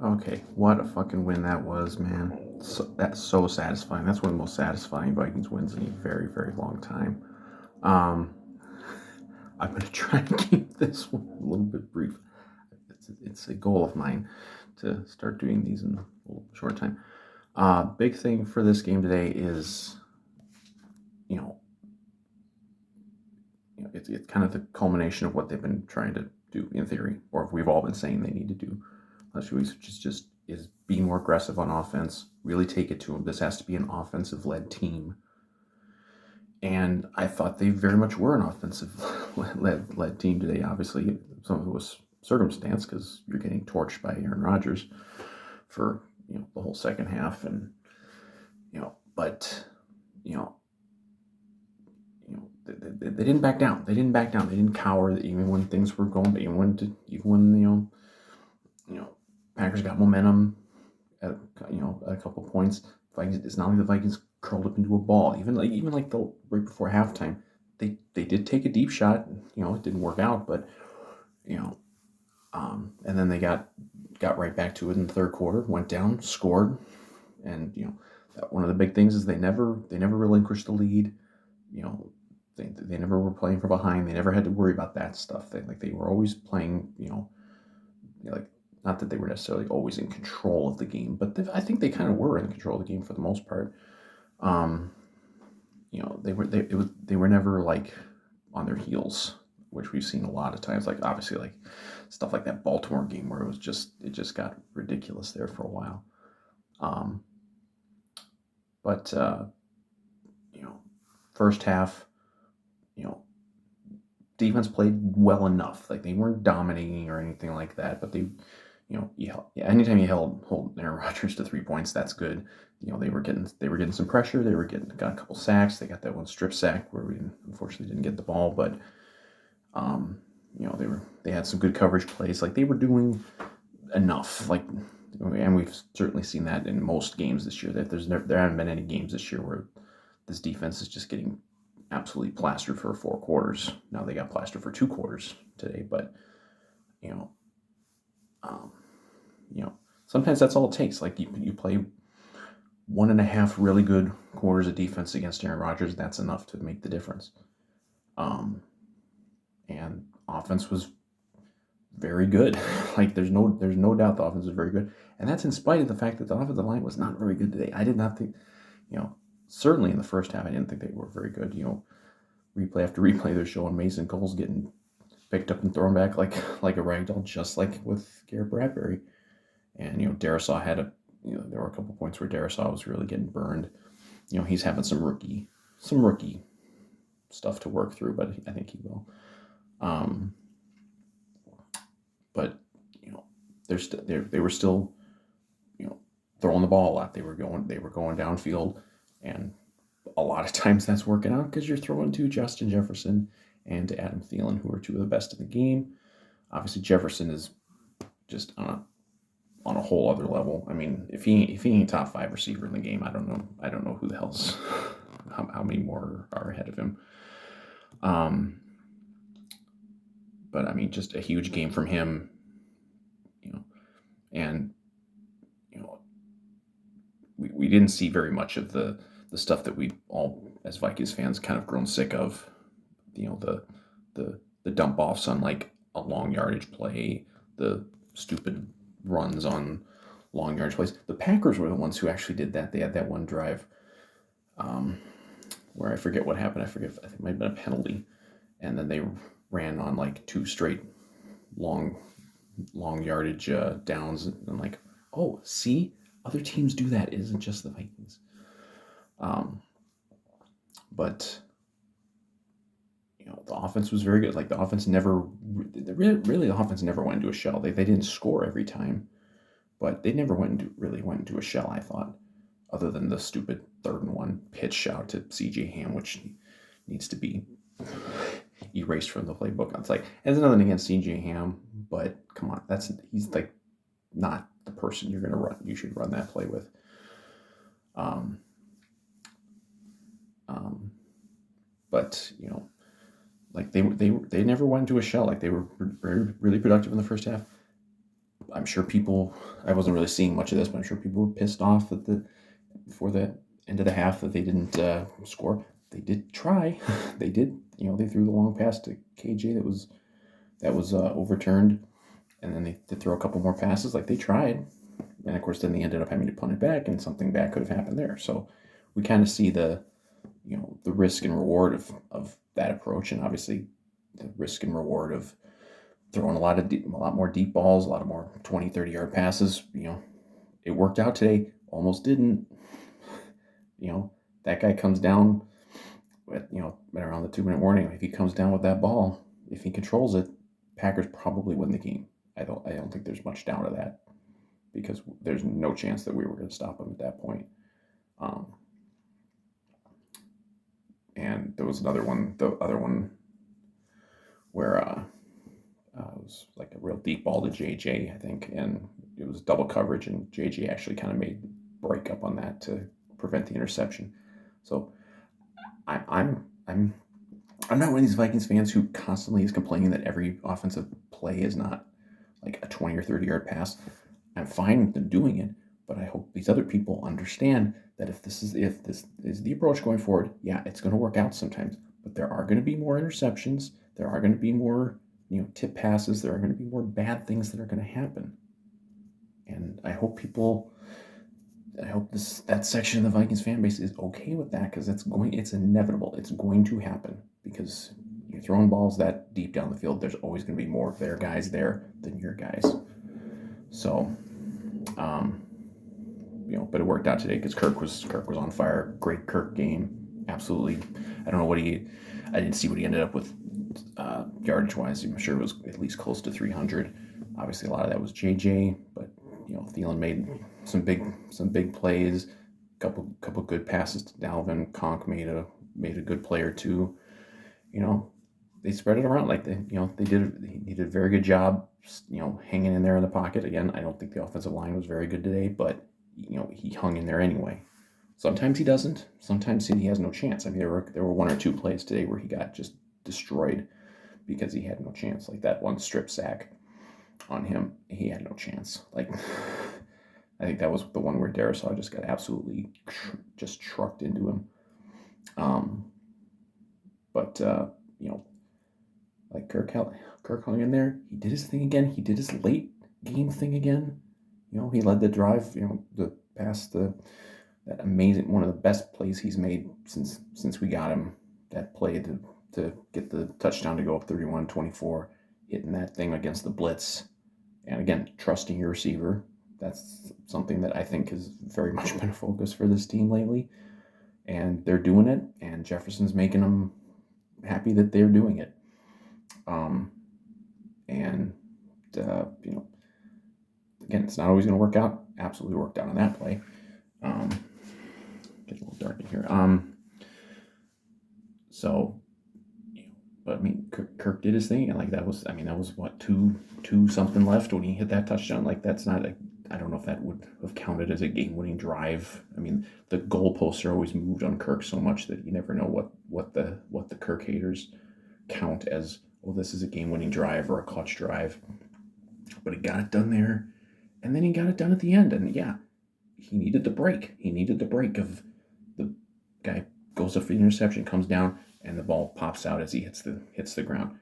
Okay, what a fucking win that was, man. That's so satisfying. That's one of the most satisfying Vikings wins in a very, very long time. Um, I'm going to try and keep this one a little bit brief. It's a goal of mine to start doing these in a little short time. Big thing for this game today is, you know, it's kind of the culmination of what they've been trying to do in theory, or we've all been saying they need to do. Which is just is be more aggressive on offense, really take it to them. This has to be an offensive led team. And I thought they very much were an offensive led team today. Obviously, some of it was circumstance because you're getting torched by Aaron Rodgers for the whole second half, and but you know they didn't back down. They didn't back down. They didn't cower even when things were going. Even when Packers got momentum at a couple points. Vikings. It's not like the Vikings curled up into a ball. Even like the right before halftime, they did take a deep shot. It didn't work out, but you know, and then they got right back to it in the third quarter. Went down, scored, and one of the big things is they never relinquished the lead. You know, they never were playing from behind. They never had to worry about that stuff. They were always playing. Like, not that they were necessarily always in control of the game, but I think they kind of were in control of the game for the most part. Um, they were never like on their heels, which we've seen a lot of times. Like obviously, like stuff like that Baltimore game where it just got ridiculous there for a while. Um, but you know, first half, you know, defense played well enough. Like they weren't dominating or anything like that, but anytime you hold Aaron Rodgers to 3 points, that's good. They were getting some pressure. They got a couple sacks. They got that one strip sack where we unfortunately didn't get the ball, but they had some good coverage plays. Like they were doing enough. Like, and we've certainly seen that in most games this year. That there haven't been any games this year where this defense is just getting absolutely plastered for 4 quarters. Now they got plastered for 2 quarters today, but you know, um, sometimes that's all it takes. Like you play 1.5 really good quarters of defense against Aaron Rodgers. That's enough to make the difference. And offense was very good. Like there's no doubt the offense was very good, and that's in spite of the fact that the offensive line was not very good today. I did not think, certainly in the first half, I didn't think they were very good. Replay after replay, they're showing Mason Cole's getting picked up and thrown back like a ragdoll, just like with Garrett Bradbury. And Darisaw had there were a couple points where Darisaw was really getting burned. He's having some rookie stuff to work through, but I think he will. But they were still throwing the ball a lot. They were going downfield, and a lot of times that's working out because you're throwing to Justin Jefferson and to Adam Thielen, who are two of the best in the game. Obviously, Jefferson is just on a whole other level. I mean, if he ain't top 5 receiver in the game, I don't know who the hell's how many more are ahead of him. But I mean, just a huge game from him, and we didn't see very much of the stuff that we all as Vikings fans kind of grown sick of. The dump offs on like a long yardage play, the stupid runs on long yardage plays. The Packers were the ones who actually did that. They had that one drive where I forget what happened. I think it might have been a penalty, and then they ran on like 2 straight long yardage downs. And I'm like, oh, see, other teams do that. It isn't just the Vikings. But the offense was very good. Like the offense never really the offense never went into a shell. They didn't score every time, but they never went into a shell. I thought, other than the stupid 3rd and 1 pitch out to C.J. Ham, which needs to be erased from the playbook. It's like, there's nothing against C.J. Ham, but come on, he's like not the person you're gonna run. You should run that play with. But like they never went into a shell. Like they were very, really productive in the first half. I'm sure people. I wasn't really seeing much of this, but I'm sure people were pissed off at before the end of the half that they didn't score. They did try. They did. They threw the long pass to KJ that was overturned, and then they did throw a couple more passes. Like they tried, and of course, then they ended up having to punt it back, and something bad could have happened there. So we kind of see the risk and reward of that approach, and obviously the risk and reward of throwing a lot more deep balls, a lot of more 20, 30-yard passes. It worked out today. Almost didn't. That guy comes down at around the 2-minute warning. If he comes down with that ball, if he controls it, Packers probably win the game. I don't think there's much doubt of that, because there's no chance that we were going to stop him at that point. And there was another one, the other one, where it was like a real deep ball to JJ, I think, and it was double coverage, and JJ actually kind of made break up on that to prevent the interception. So I'm not one of these Vikings fans who constantly is complaining that every offensive play is not like a 20 or 30-yard pass. I'm fine with them doing it, but I hope these other people understand that if this is the approach going forward, yeah, it's going to work out sometimes, but there are going to be more interceptions. There are going to be more tip passes. There are going to be more bad things that are going to happen, and I hope that section of the Vikings fan base is okay with that, because it's inevitable. It's going to happen, because you're throwing balls that deep down the field. There's always going to be more of their guys there than your guys. So, but it worked out today because Kirk was on fire. Great Kirk game, absolutely. I don't know I didn't see what he ended up with yardage wise. I'm sure it was at least close to 300. Obviously, a lot of that was JJ, but Thielen made some big plays, couple good passes to Dalvin. Conk made a good play or two. They spread it around like he did a very good job, hanging in there in the pocket. Again, I don't think the offensive line was very good today, but he hung in there anyway. Sometimes he doesn't. Sometimes he has no chance. I mean, there were one or two plays today where he got just destroyed because he had no chance. Like that one strip sack on him, he had no chance. Like, I think that was the one where Darisaw just got absolutely just trucked into him. But like Kirk hung in there. He did his thing again. He did his late game thing again. He led the drive. The past that amazing, one of the best plays he's made since we got him. That play to get the touchdown to go up 31-24, hitting that thing against the blitz. And again, trusting your receiver. That's something that I think has very much been a focus for this team lately. And they're doing it, and Jefferson's making them happy that they're doing it. Again, it's not always going to work out. Absolutely worked out on that play. Getting a little dark in here. But I mean, Kirk did his thing, and like that was what, two something left when he hit that touchdown. Like that's not I don't know if that would have counted as a game-winning drive. I mean, the goalposts are always moved on Kirk so much that you never know what the Kirk haters count as. Well, this is a game-winning drive or a clutch drive. But he got it done there, and then he got it done at the end. And yeah, he needed the break. He needed the break of the guy goes up for the interception, comes down, and the ball pops out as he hits the ground.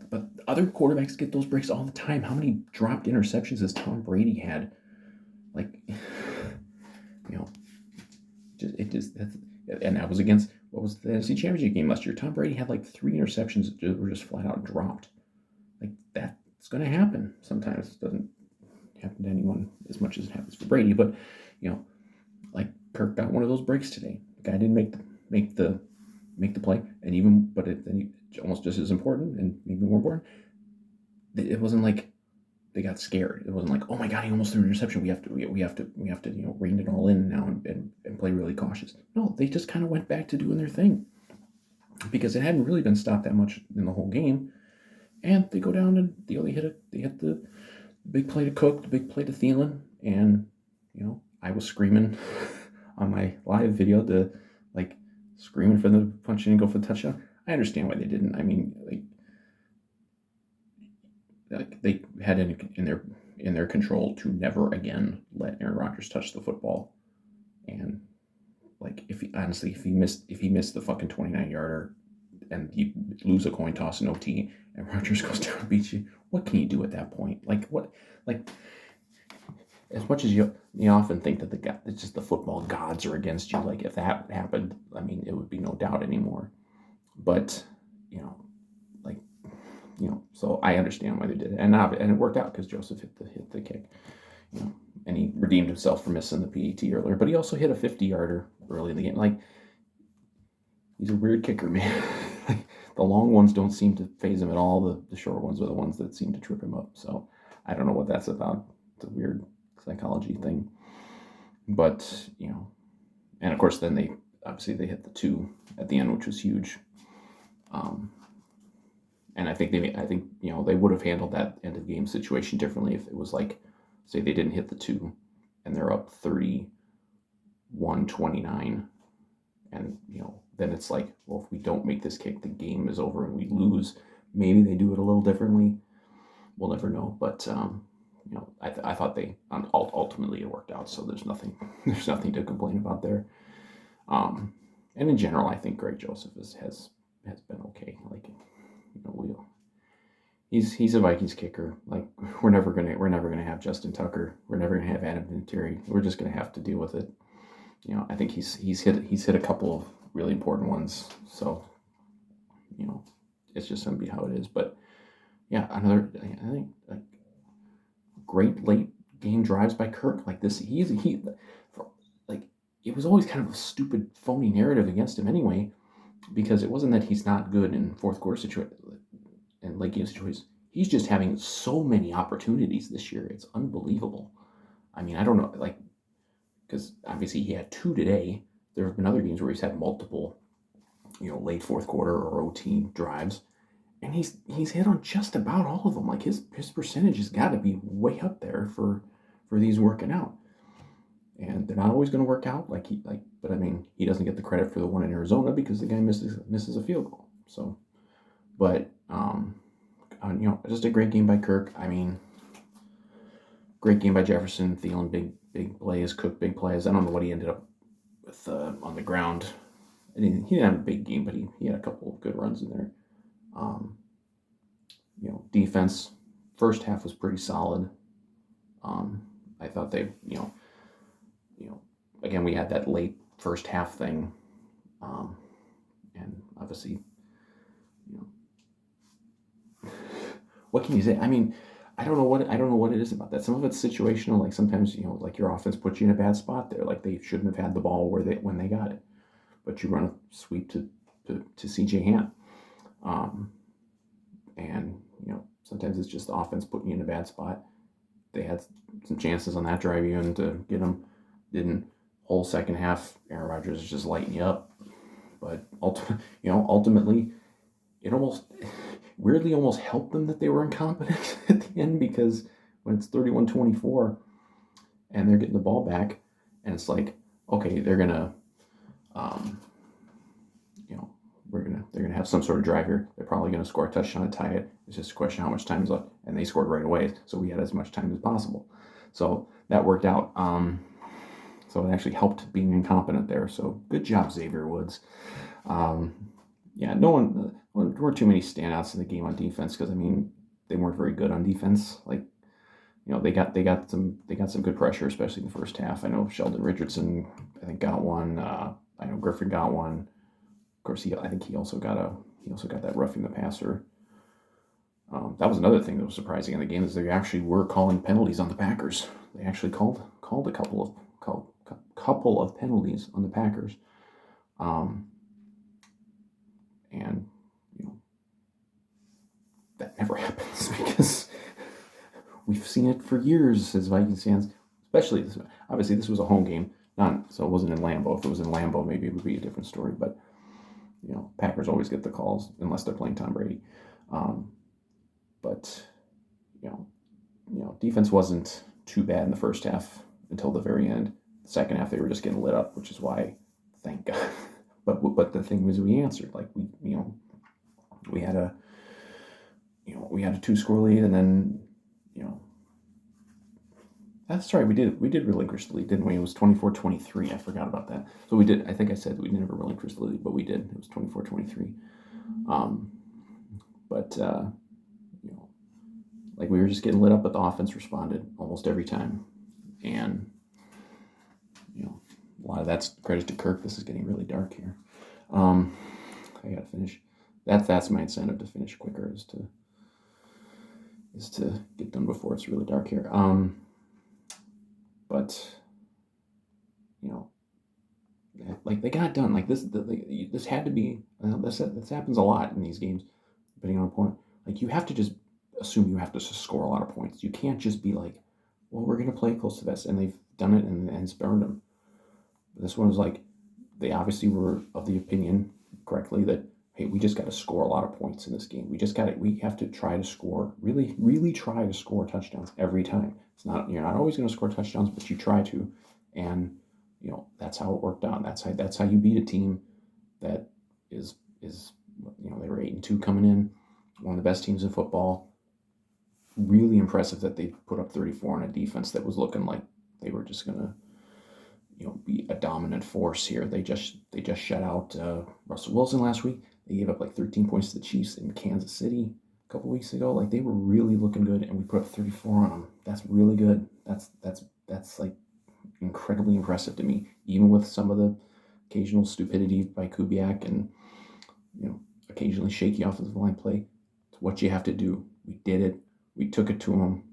But other quarterbacks get those breaks all the time. How many dropped interceptions has Tom Brady had? Like, and that was against, what was the NFC Championship game last year? Tom Brady had like 3 interceptions that were just flat out dropped. Like, that's going to happen sometimes. It doesn't happen to anyone as much as it happens for Brady, but like Kirk got one of those breaks today. The guy didn't make the play, and even almost just as important and maybe more important. It wasn't like they got scared. It wasn't like, oh my god, he almost threw an interception. We have to rein it all in now and play really cautious. No, they just kind of went back to doing their thing because it hadn't really been stopped that much in the whole game. And they go down and they hit the big play to Cook, the big play to Thielen, and I was screaming on my live video screaming for them to punch in and go for the touchdown. I understand why they didn't. I mean, they had in their control to never again let Aaron Rodgers touch the football. And like, if he missed the fucking 29-yarder and you lose a coin toss in OT and Rodgers goes down and beats you, what can you do at that point? Like what? Like, as much as you often think that it's just the football gods are against you. Like, if that happened, I mean, it would be no doubt anymore. But you know, like, so I understand why they did it, and it worked out because Joseph hit the kick, and he redeemed himself for missing the PAT earlier. But he also hit a 50-yarder early in the game. Like, he's a weird kicker, man. The long ones don't seem to phase him at all. The short ones are the ones that seem to trip him up. So I don't know what that's about. It's a weird psychology thing. But, and of course then they hit the 2 at the end, which was huge. And I think they would have handled that end of game situation differently if it was like, say they didn't hit the 2 and they're up 31-29, and then it's like, well, if we don't make this kick, the game is over and we lose. Maybe they do it a little differently. We'll never know. But I thought they ultimately it worked out. So there's nothing to complain about there. And in general, I think Greg Joseph has been okay. Like, he's a Vikings kicker. Like, we're never gonna have Justin Tucker. We're never gonna have Adam Vinatieri. We're just gonna have to deal with it. I think he's hit a couple of really important ones. So, it's just gonna be how it is. But yeah, I think like great late game drives by Kirk. Like this, like, it was always kind of a stupid, phony narrative against him anyway, because it wasn't that he's not good in fourth quarter situations and late game situations. He's just having so many opportunities this year. It's unbelievable. I mean, I don't know, like, because obviously he had 2 today. There have been other games where he's had multiple, late fourth quarter or OT drives, and he's hit on just about all of them. Like, his percentage has got to be way up there for these working out. And they're not always going to work out, but I mean, he doesn't get the credit for the one in Arizona because the guy misses a field goal. So, but just a great game by Kirk. I mean, great game by Jefferson. Thielen, big plays. Cook, big plays. I don't know what he ended up with on the ground. He didn't have a big game, but he had a couple of good runs in there. Defense, first half was pretty solid. I thought they, again, we had that late first half thing, and obviously, what can you say? I mean, I don't know what it is about that. Some of it's situational. Like, sometimes, like, your offense puts you in a bad spot there. Like, they shouldn't have had the ball when they got it, but you run a sweep to CJ Ham, and sometimes it's just the offense putting you in a bad spot. They had some chances on that drive even to get them. Didn't. Whole second half, Aaron Rodgers is just lighting you up. But ultimately, it weirdly almost helped them that they were incompetent at the end, because when it's 31-24 and they're getting the ball back, and it's like, okay, they're gonna, they're gonna have some sort of drive here. They're probably gonna score a touchdown to tie it. It's just a question how much time is left, and they scored right away, so we had as much time as possible. So that worked out. So it actually helped being incompetent there. So good job, Xavier Woods. Yeah, there weren't too many standouts in the game on defense, because I mean, they weren't very good on defense. Like, they got some good pressure, especially in the first half. I know Sheldon Richardson, I think, got one. I know Griffin got one. Of course, I think he also got that roughing the passer. That was another thing that was surprising in the game, is they actually were calling penalties on the Packers. They actually called a couple of penalties on the Packers, and that never happens, because we've seen it for years as Vikings fans. Especially obviously this was a home game, so it wasn't in Lambeau. If it was in Lambeau, maybe it would be a different story. But Packers always get the calls unless they're playing Tom Brady. But defense wasn't too bad in the first half until the very end. The second half, they were just getting lit up, which is why, thank God. But the thing was, we answered. Like, we had we had a 2-score lead, and then that's right. We did relinquish the lead, didn't we? It was 24-23. I forgot about that. So we did. I think I said we never relinquished the lead, but we did. It was 24-23. Um, but like we were just getting lit up, but the offense responded almost every time, and a lot of that's credit to Kirk. This is getting really dark here. I gotta finish. That's my incentive to finish quicker is to get done before it's really dark here. But like they got done. Like this had to be. This happens a lot in these games, depending on a point. Like you have to just assume you have to score a lot of points. You can't just be like, well, we're gonna play close to this, and they've done it and it's burned them. This one was like they obviously were of the opinion correctly that hey, we just got to score a lot of points in this game. We have to try to score, really, really try to score touchdowns every time. You're not always going to score touchdowns, but you try to, and that's how it worked out. That's how you beat a team that is they were 8-2 coming in, one of the best teams in football. Really impressive that they put up 34 on a defense that was looking like they were just gonna be a dominant force here. They just shut out Russell Wilson last week. They gave up like 13 points to the Chiefs in Kansas City a couple weeks ago. Like they were really looking good, and we put up 34 on them. That's really good. That's like incredibly impressive to me, even with some of the occasional stupidity by Kubiak and occasionally shaky offensive line play. It's what you have to do. We did it. We took it to them,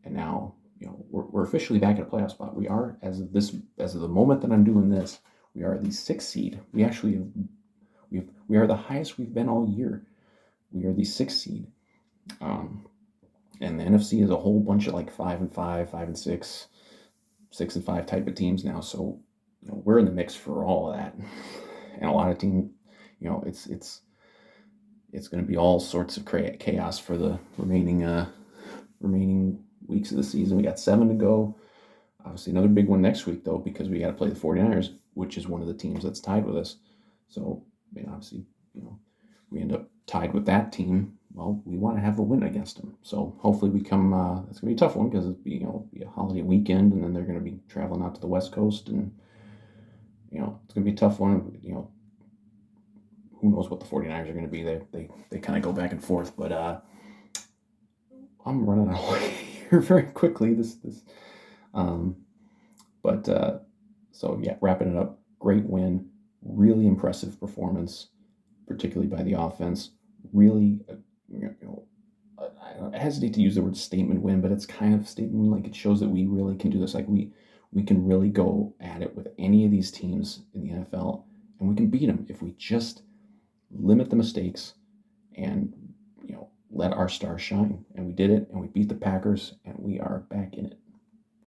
and now we're officially back in a playoff spot. We are as of the moment that I'm doing this, we are the 6th seed. We actually we are the highest we've been all year. We are the 6th seed, and the NFC is a whole bunch of like 5-5, 5-6, 6-5 type of teams now. So we're in the mix for all of that, and a lot of teams. It's going to be all sorts of chaos for the remaining weeks of the season. We got 7 to go. Obviously, another big one next week, though, because we got to play the 49ers, which is one of the teams that's tied with us. So, obviously, we end up tied with that team. Well, we want to have a win against them. So, hopefully, we come. It's going to be a tough one because it'll be a holiday weekend, and then they're going to be traveling out to the West Coast, and it's going to be a tough one. Who knows what the 49ers are going to be? They kind of go back and forth, but I'm running out here very quickly. So yeah, wrapping it up. Great win, really impressive performance, particularly by the offense. Really, I hesitate to use the word statement win, but it's kind of a statement win. Like it shows that we really can do this. Like we can really go at it with any of these teams in the NFL, and we can beat them if we just limit the mistakes and let our stars shine. And we did it, and we beat the Packers, and we are back in it.